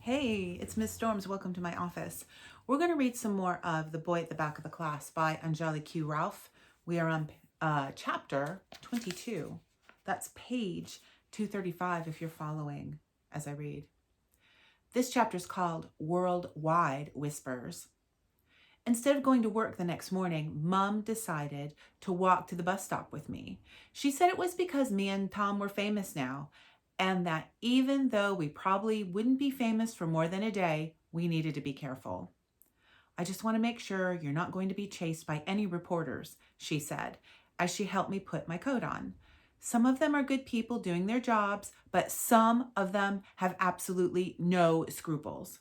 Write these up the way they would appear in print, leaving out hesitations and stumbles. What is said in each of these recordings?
Hey, it's Miss Storms. Welcome to my office. We're going to read some more of The Boy at the Back of the Class by Onjali Q. Rauf. We are on chapter 22. That's page 235 if you're following as I read. This chapter is called Worldwide Whispers. Instead of going to work the next morning, Mom decided to walk to the bus stop with me. She said it was because me and Tom were famous now, and that even though we probably wouldn't be famous for more than a day, we needed to be careful. I just want to make sure you're not going to be chased by any reporters, she said, as she helped me put my coat on. Some of them are good people doing their jobs, but some of them have absolutely no scruples.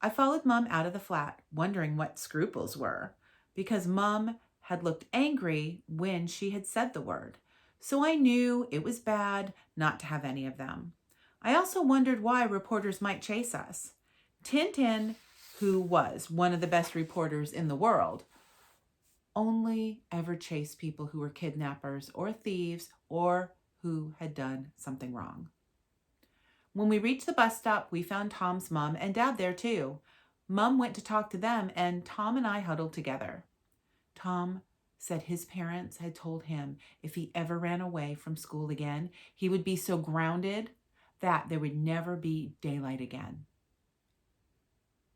I followed Mom out of the flat, wondering what scruples were, because Mom had looked angry when she had said the word. So I knew it was bad not to have any of them. I also wondered why reporters might chase us. Tintin, who was one of the best reporters in the world, only ever chased people who were kidnappers or thieves or who had done something wrong. When we reached the bus stop, we found Tom's mom and dad there too. Mom went to talk to them, and Tom and I huddled together. Tom said his parents had told him if he ever ran away from school again, he would be so grounded that there would never be daylight again.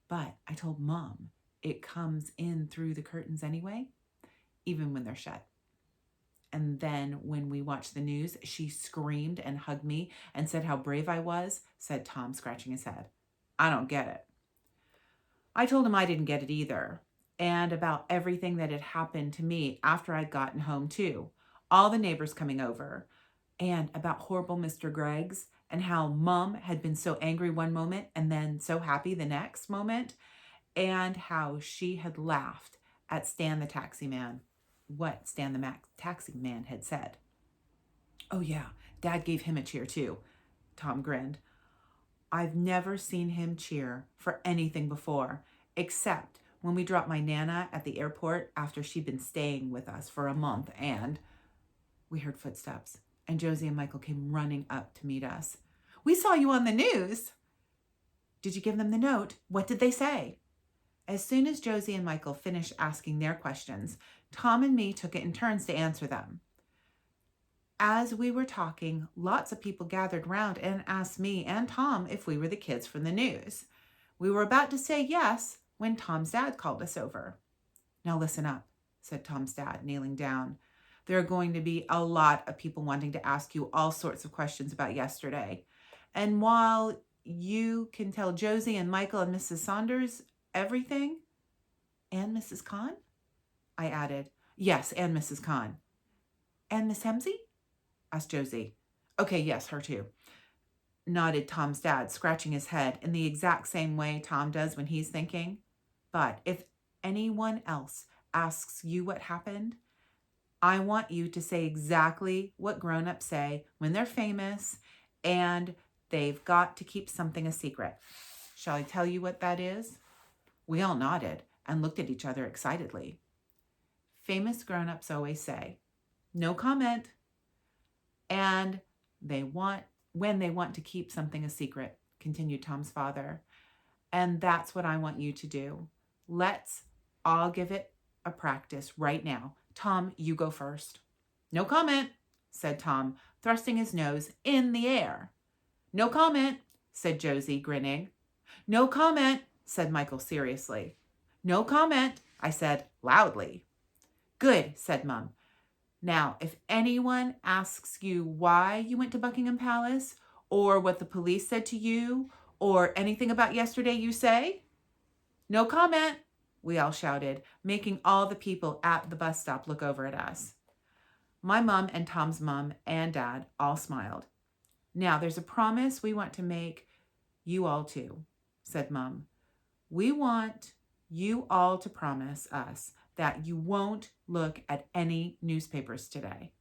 But I told Mom it comes in through the curtains anyway, even when they're shut. And then when we watched the news, she screamed and hugged me and said how brave I was, said Tom, scratching his head. I don't get it. I told him I didn't get it either, and about everything that had happened to me after I'd gotten home too, all the neighbors coming over, and about horrible Mr. Greggs, and how Mom had been so angry one moment and then so happy the next moment, and how she had laughed at Stan the taxi man. What Stan the taxi man had said. Oh yeah, Dad gave him a cheer too. Tom grinned. I've never seen him cheer for anything before, except when we dropped my Nana at the airport after she'd been staying with us for a month, and we heard footsteps, and Josie and Michael came running up to meet us. We saw you on the news. Did you give them the note? What did they say? As soon as Josie and Michael finished asking their questions, Tom and me took it in turns to answer them. As we were talking, lots of people gathered round and asked me and Tom if we were the kids from the news. We were about to say yes when Tom's dad called us over. Now listen up, said Tom's dad, kneeling down. There are going to be a lot of people wanting to ask you all sorts of questions about yesterday. And while you can tell Josie and Michael and Mrs. Saunders everything, and Mrs. Kahn? I added. Yes, and Mrs. Kahn. And Miss Hemsey? Asked Josie. Okay, yes, her too. Nodded Tom's dad, scratching his head in the exact same way Tom does when he's thinking. But if anyone else asks you what happened, I want you to say exactly what grown-ups say when they're famous and they've got to keep something a secret. Shall I tell you what that is? We all nodded and looked at each other excitedly. Famous grown-ups always say, no comment, and when they want to keep something a secret, continued Tom's father. And that's what I want you to do. Let's all give it a practice right now. Tom, you go first. No comment, said Tom, thrusting his nose in the air. No comment, said Josie, grinning. No comment, said Michael seriously. No comment, I said loudly. Good, said Mom. Now, if anyone asks you why you went to Buckingham Palace, or what the police said to you, or anything about yesterday, you say, no comment, we all shouted, making all the people at the bus stop look over at us. My mom and Tom's mom and dad all smiled. Now, there's a promise we want to make you all too, said Mom. We want you all to promise us that you won't look at any newspapers today.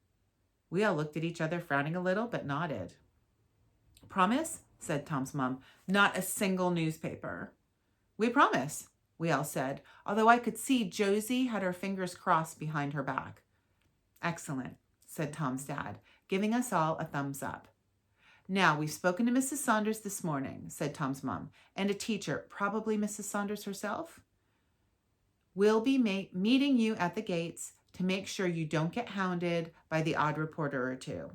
We all looked at each other, frowning a little, but nodded. Promise, said Tom's mom. Not a single newspaper. We promise, we all said, although I could see Josie had her fingers crossed behind her back. Excellent, said Tom's dad, giving us all a thumbs up. Now, we've spoken to Mrs. Saunders this morning, said Tom's mom, and a teacher, probably Mrs. Saunders herself. We'll be meeting you at the gates to make sure you don't get hounded by the odd reporter or two.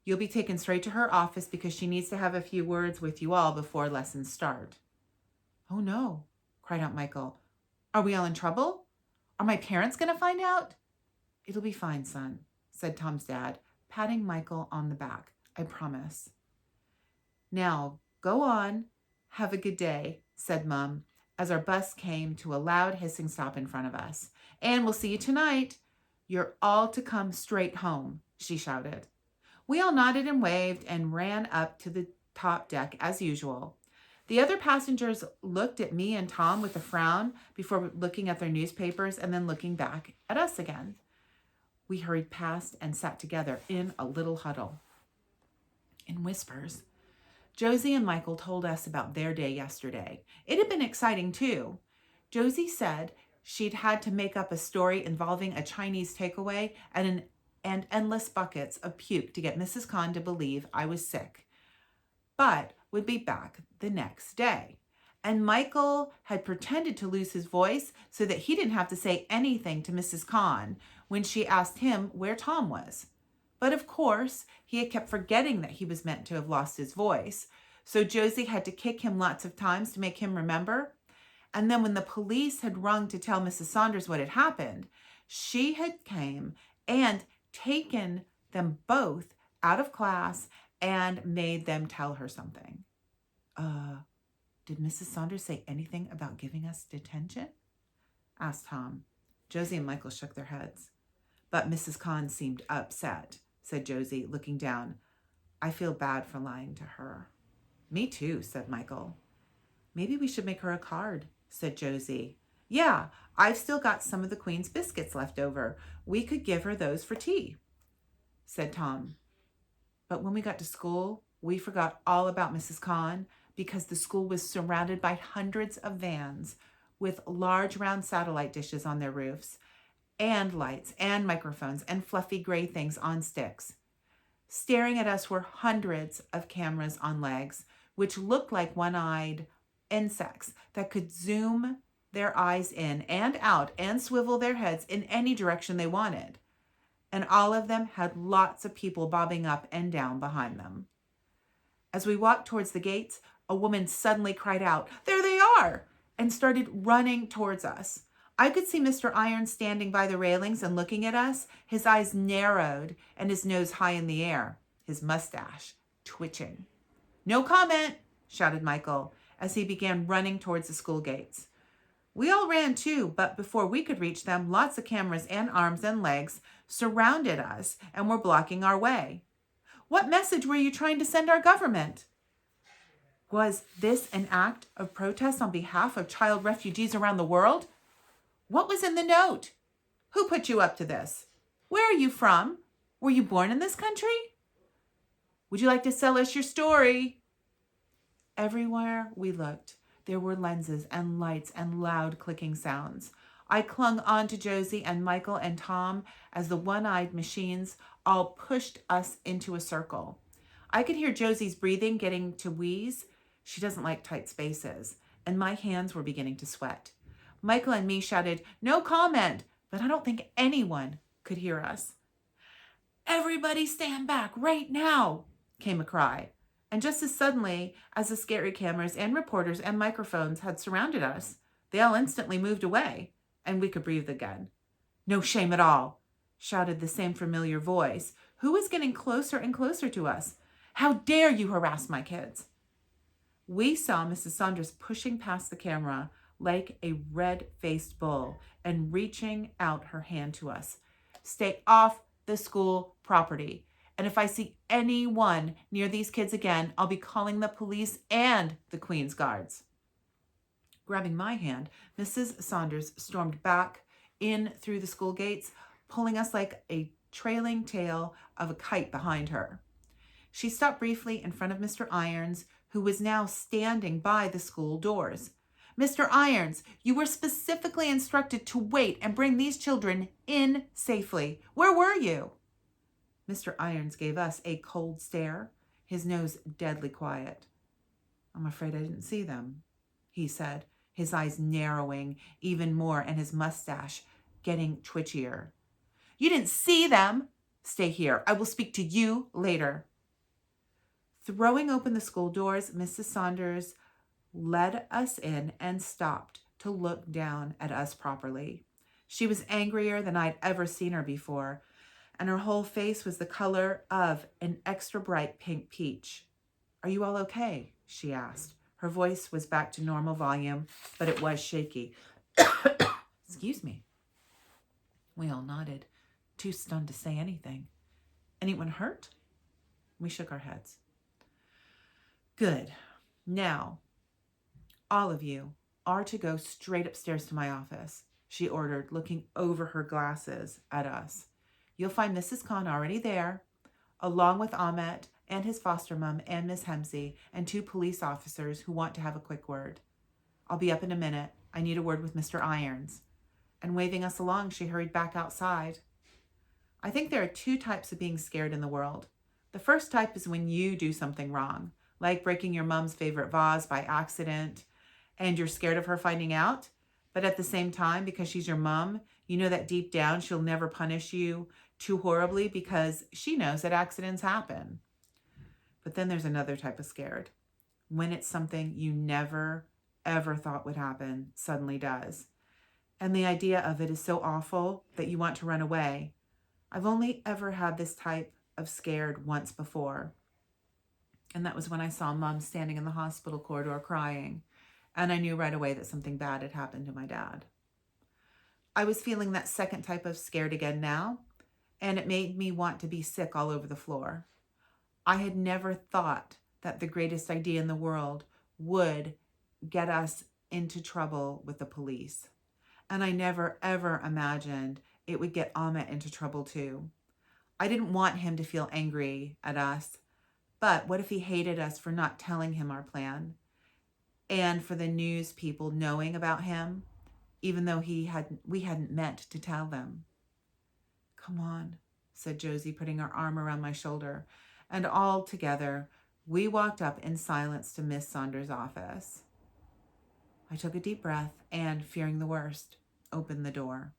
You'll be taken straight to her office because she needs to have a few words with you all before lessons start. Oh no, cried out Michael. Are we all in trouble? Are my parents going to find out? It'll be fine, son, said Tom's dad, patting Michael on the back. I promise. Now, go on. Have a good day, said Mom, as our bus came to a loud hissing stop in front of us. And we'll see you tonight. You're all to come straight home, she shouted. We all nodded and waved and ran up to the top deck as usual. The other passengers looked at me and Tom with a frown before looking at their newspapers and then looking back at us again. We hurried past and sat together in a little huddle. In whispers, Josie and Michael told us about their day yesterday. It had been exciting too. Josie said she'd had to make up a story involving a Chinese takeaway and endless buckets of puke to get Mrs. Khan to believe I was sick, but would be back the next day. And Michael had pretended to lose his voice so that he didn't have to say anything to Mrs. Khan when she asked him where Tom was. But of course, he had kept forgetting that he was meant to have lost his voice. So Josie had to kick him lots of times to make him remember. And then when the police had rung to tell Mrs. Saunders what had happened, she had came and taken them both out of class and made them tell her something. Did Mrs. Saunders say anything about giving us detention? Asked Tom. Josie and Michael shook their heads. But Mrs. Khan seemed upset, said Josie, looking down. I feel bad for lying to her. Me too, said Michael. Maybe we should make her a card, said Josie. Yeah, I've still got some of the Queen's biscuits left over. We could give her those for tea, said Tom. But when we got to school, we forgot all about Mrs. Khan because the school was surrounded by hundreds of vans with large round satellite dishes on their roofs and lights and microphones and fluffy gray things on sticks. Staring at us were hundreds of cameras on legs, which looked like one-eyed insects that could zoom their eyes in and out and swivel their heads in any direction they wanted. And all of them had lots of people bobbing up and down behind them. As we walked towards the gates, a woman suddenly cried out, "There they are!" and started running towards us. I could see Mr. Irons standing by the railings and looking at us, his eyes narrowed and his nose high in the air, his mustache twitching. "No comment," shouted Michael as he began running towards the school gates. We all ran too, but before we could reach them, lots of cameras and arms and legs surrounded us and were blocking our way. What message were you trying to send our government? Was this an act of protest on behalf of child refugees around the world? What was in the note? Who put you up to this? Where are you from? Were you born in this country? Would you like to sell us your story? Everywhere we looked, there were lenses and lights and loud clicking sounds. I clung on to Josie and Michael and Tom as the one-eyed machines all pushed us into a circle. I could hear Josie's breathing getting to wheeze. She doesn't like tight spaces, and my hands were beginning to sweat. Michael and me shouted, "No comment," but I don't think anyone could hear us. "Everybody stand back right now," came a cry. And just as suddenly as the scary cameras and reporters and microphones had surrounded us, they all instantly moved away, and we could breathe again. "No shame at all," shouted the same familiar voice, who was getting closer and closer to us. "How dare you harass my kids?" We saw Mrs. Saunders pushing past the camera like a red-faced bull and reaching out her hand to us. "Stay off the school property. And if I see anyone near these kids again, I'll be calling the police and the Queen's Guards." Grabbing my hand, Mrs. Saunders stormed back in through the school gates, pulling us like a trailing tail of a kite behind her. She stopped briefly in front of Mr. Irons, who was now standing by the school doors. "Mr. Irons, you were specifically instructed to wait and bring these children in safely. Where were you?" Mr. Irons gave us a cold stare. his nose deadly quiet. I'm afraid I didn't see them, he said, his eyes narrowing even more and his mustache getting twitchier. You didn't see them? Stay here. I will speak to you later. Throwing open the school doors, Mrs. Saunders led us in and stopped to look down at us properly. She was angrier than I'd ever seen her before, and her whole face was the color of an extra bright pink peach. Are you all okay? She asked. Her voice was back to normal volume, but it was shaky. Excuse me. We all nodded, too stunned to say anything. Anyone hurt? We shook our heads. Good. Now, all of you are to go straight upstairs to my office, she ordered, looking over her glasses at us. You'll find Mrs. Khan already there, along with Ahmet and his foster mom and Miss Hemsey and 2 police officers who want to have a quick word. I'll be up in a minute. I need a word with Mr. Irons. And waving us along, she hurried back outside. I think there are 2 types of being scared in the world. The first type is when you do something wrong, like breaking your mom's favorite vase by accident, and you're scared of her finding out. But at the same time, because she's your mom, you know that deep down she'll never punish you too horribly because she knows that accidents happen. But then there's another type of scared, when it's something you never, ever thought would happen suddenly does. And the idea of it is so awful that you want to run away. I've only ever had this type of scared once before. And that was when I saw Mom standing in the hospital corridor crying. And I knew right away that something bad had happened to my dad. I was feeling that second type of scared again now, and it made me want to be sick all over the floor. I had never thought that the greatest idea in the world would get us into trouble with the police. And I never, ever imagined it would get Ahmet into trouble too. I didn't want him to feel angry at us, but what if he hated us for not telling him our plan? And for the news people knowing about him, even though we hadn't meant to tell them. Come on, said Josie, putting her arm around my shoulder. And all together, we walked up in silence to Miss Saunders' office. I took a deep breath and, fearing the worst, opened the door.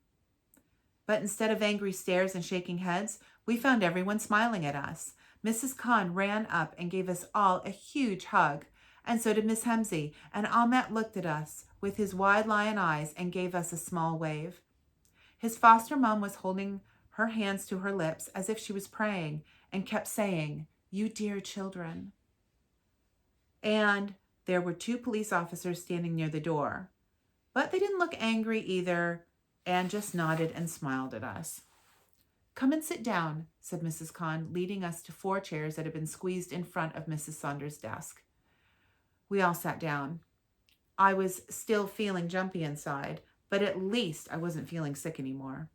But instead of angry stares and shaking heads, we found everyone smiling at us. Mrs. Khan ran up and gave us all a huge hug, and so did Miss Hemsey, and Ahmet looked at us with his wide lion eyes and gave us a small wave. His foster mom was holding her hands to her lips as if she was praying and kept saying, "You dear children." And there were 2 police officers standing near the door, but they didn't look angry either and just nodded and smiled at us. Come and sit down, said Mrs. Khan, leading us to 4 chairs that had been squeezed in front of Mrs. Saunders' desk. We all sat down. I was still feeling jumpy inside, but at least I wasn't feeling sick anymore.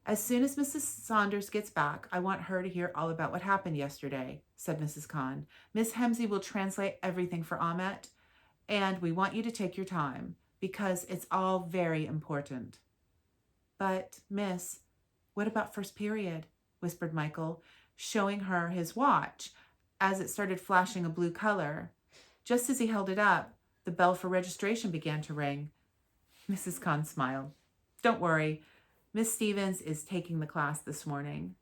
As soon as Mrs. Saunders gets back, I want her to hear all about what happened yesterday, said Mrs. Khan. Miss Hemsey will translate everything for Ahmet, and we want you to take your time, because it's all very important. But, Miss, what about first period? Whispered Michael, showing her his watch as it started flashing a blue color. Just as he held it up, the bell for registration began to ring. Mrs. Khan smiled. Don't worry, Miss Stevens is taking the class this morning.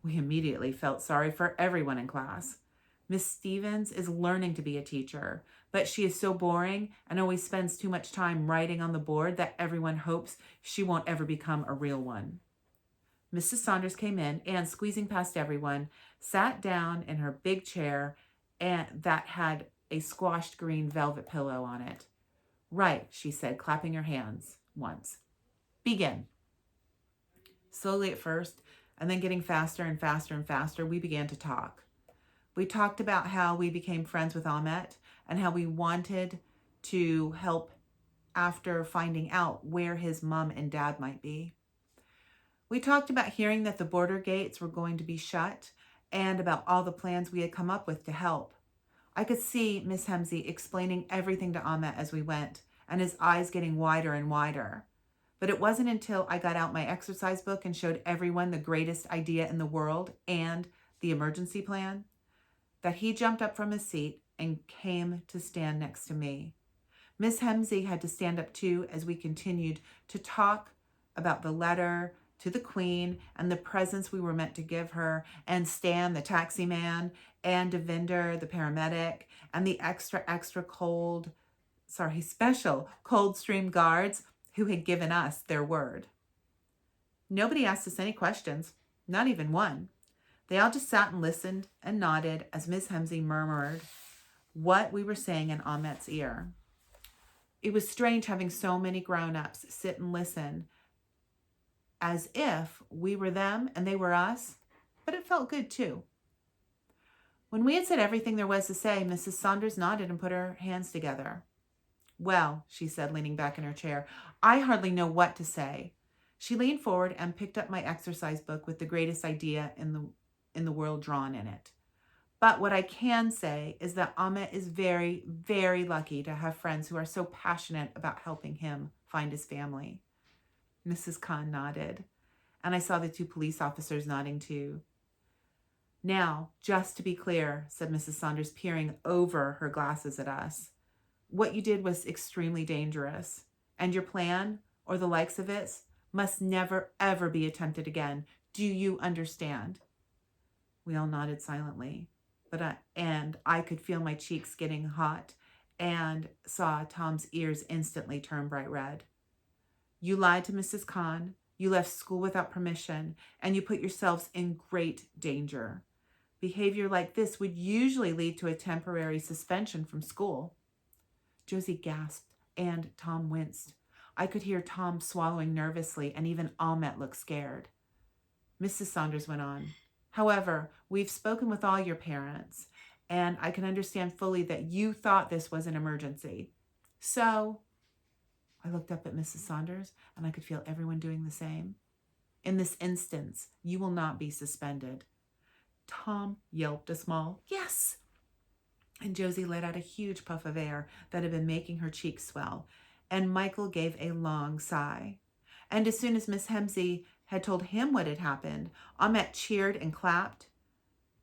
We immediately felt sorry for everyone in class. Miss Stevens is learning to be a teacher, but she is so boring and always spends too much time writing on the board that everyone hopes she won't ever become a real one. Mrs. Saunders came in and, squeezing past everyone, sat down in her big chair and that had a squashed green velvet pillow on it. Right, she said, clapping her hands once. Begin. Slowly at first, and then getting faster and faster and faster, we began to talk. We talked about how we became friends with Ahmet and how we wanted to help after finding out where his mom and dad might be. We talked about hearing that the border gates were going to be shut and about all the plans we had come up with to help. I could see Miss Hemsey explaining everything to Ahmet as we went, and his eyes getting wider and wider. But it wasn't until I got out my exercise book and showed everyone the greatest idea in the world and the emergency plan that he jumped up from his seat and came to stand next to me. Miss Hemsey had to stand up too as we continued to talk about the letter to the Queen and the presents we were meant to give her, and Stan, the taxi man, and Devinder, the paramedic, and the special Coldstream guards who had given us their word. Nobody asked us any questions, not even one. They all just sat and listened and nodded as Miss Hemsey murmured what we were saying in Ahmet's ear. It was strange having so many grown-ups sit and listen as if we were them and they were us, but it felt good too. When we had said everything there was to say, Mrs. Saunders nodded and put her hands together. Well, she said, leaning back in her chair, I hardly know what to say. She leaned forward and picked up my exercise book with the greatest idea in the world drawn in it. But what I can say is that Ahmet is very, very lucky to have friends who are so passionate about helping him find his family. Mrs. Khan nodded, and I saw the 2 police officers nodding too. Now, just to be clear, said Mrs. Saunders, peering over her glasses at us, what you did was extremely dangerous, and your plan, or the likes of it, must never, ever be attempted again. Do you understand? We all nodded silently, and I could feel my cheeks getting hot and saw Tom's ears instantly turn bright red. You lied to Mrs. Khan, you left school without permission, and you put yourselves in great danger. Behavior like this would usually lead to a temporary suspension from school. Josie gasped, and Tom winced. I could hear Tom swallowing nervously, and even Ahmet looked scared. Mrs. Saunders went on. However, we've spoken with all your parents, and I can understand fully that you thought this was an emergency. So, I looked up at Mrs. Saunders, and I could feel everyone doing the same. In this instance, you will not be suspended. Tom yelped a small, yes, and Josie let out a huge puff of air that had been making her cheeks swell, and Michael gave a long sigh. And as soon as Miss Hemsey had told him what had happened, Ahmet cheered and clapped.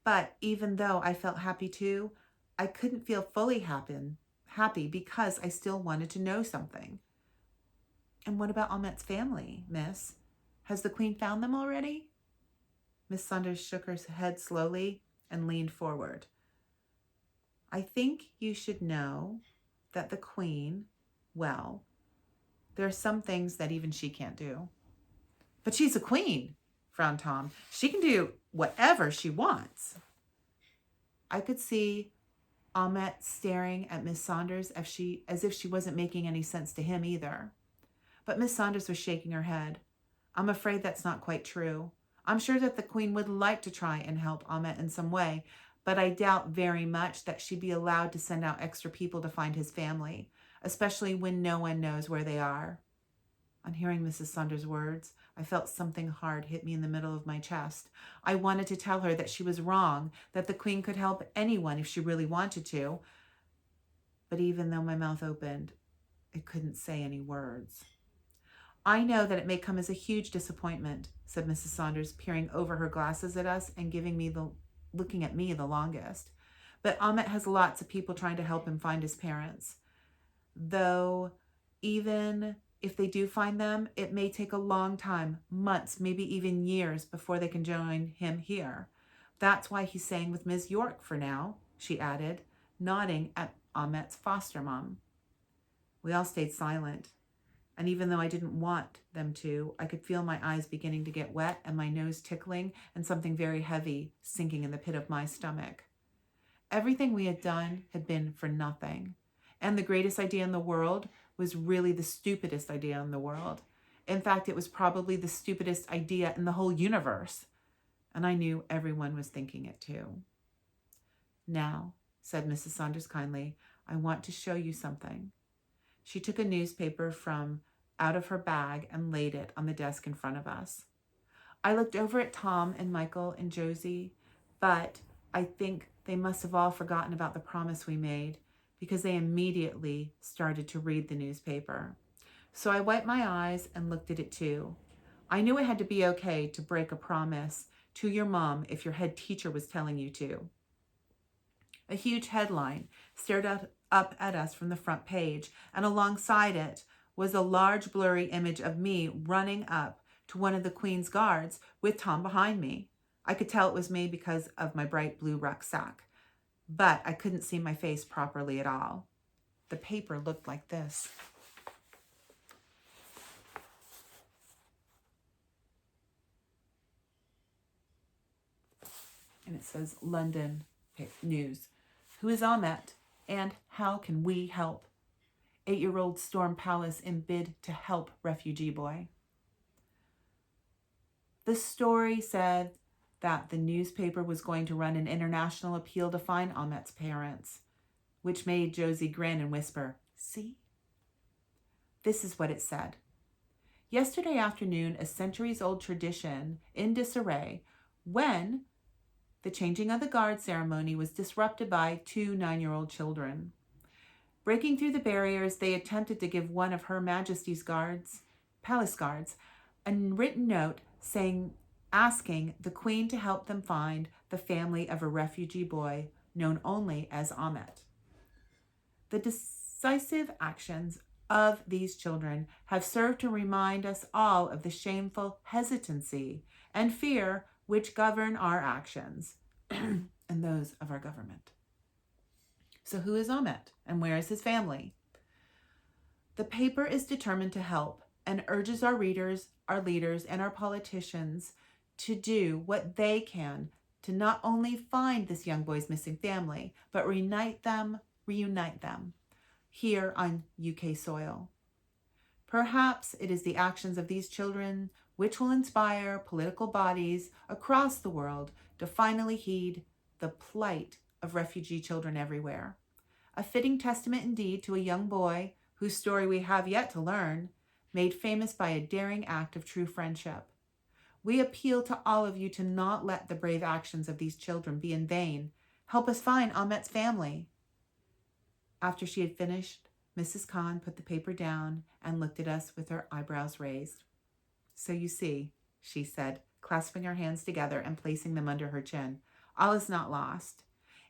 But even though I felt happy too, I couldn't feel fully happy because I still wanted to know something. And what about Ahmet's family, miss? Has the Queen found them already? Miss Saunders shook her head slowly and leaned forward. I think you should know that the Queen, well, there are some things that even she can't do. But she's a queen, frowned Tom. She can do whatever she wants. I could see Ahmet staring at Miss Saunders as if she wasn't making any sense to him either. But Miss Saunders was shaking her head. I'm afraid that's not quite true. I'm sure that the Queen would like to try and help Ahmet in some way, but I doubt very much that she'd be allowed to send out extra people to find his family, especially when no one knows where they are. On hearing Mrs. Saunders' words, I felt something hard hit me in the middle of my chest. I wanted to tell her that she was wrong, that the Queen could help anyone if she really wanted to. But even though my mouth opened, I couldn't say any words. I know that it may come as a huge disappointment, said Mrs. Saunders, peering over her glasses at us and looking at me the longest. But Ahmet has lots of people trying to help him find his parents. Though, even if they do find them, it may take a long time, months, maybe even years, before they can join him here. That's why he's staying with Ms. York for now, she added, nodding at Ahmet's foster mom. We all stayed silent, and even though I didn't want them to, I could feel my eyes beginning to get wet and my nose tickling and something very heavy sinking in the pit of my stomach. Everything we had done had been for nothing, and the greatest idea in the world was really the stupidest idea in the world. In fact, it was probably the stupidest idea in the whole universe. And I knew everyone was thinking it too. Now, said Mrs. Saunders kindly, I want to show you something. She took a newspaper from out of her bag and laid it on the desk in front of us. I looked over at Tom and Michael and Josie, but I think they must have all forgotten about the promise we made, because they immediately started to read the newspaper. So I wiped my eyes and looked at it too. I knew it had to be okay to break a promise to your mom if your head teacher was telling you to. A huge headline stared up at us from the front page, and alongside it was a large blurry image of me running up to one of the Queen's guards with Tom behind me. I could tell it was me because of my bright blue rucksack, but I couldn't see my face properly at all. The paper looked like this. And it says London News. Who is Ahmet and how can we help? 8-year-old Storm Palace in bid to help refugee boy. The story said that the newspaper was going to run an international appeal to find Ahmet's parents, which made Josie grin and whisper, "See?" This is what it said. Yesterday afternoon, a centuries-old tradition in disarray when the changing of the guard ceremony was disrupted by 2 9-year-old children. Breaking through the barriers, they attempted to give one of Her Majesty's guards, palace guards, a written note asking the Queen to help them find the family of a refugee boy known only as Ahmet. The decisive actions of these children have served to remind us all of the shameful hesitancy and fear which govern our actions and those of our government. So who is Ahmet and where is his family? The paper is determined to help and urges our readers, our leaders, and our politicians to do what they can to not only find this young boy's missing family, but reunite them here on UK soil. Perhaps it is the actions of these children which will inspire political bodies across the world to finally heed the plight of refugee children everywhere. A fitting testament indeed to a young boy whose story we have yet to learn, made famous by a daring act of true friendship. We appeal to all of you to not let the brave actions of these children be in vain. Help us find Ahmet's family. After she had finished, Mrs. Khan put the paper down and looked at us with her eyebrows raised. So you see, she said, clasping her hands together and placing them under her chin, all is not lost.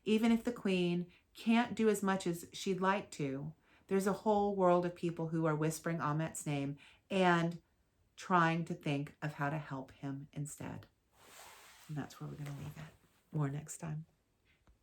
Even if the Queen can't do as much as she'd like to, there's a whole world of people who are whispering Ahmet's name and trying to think of how to help him instead. And that's where we're going to leave it. More next time.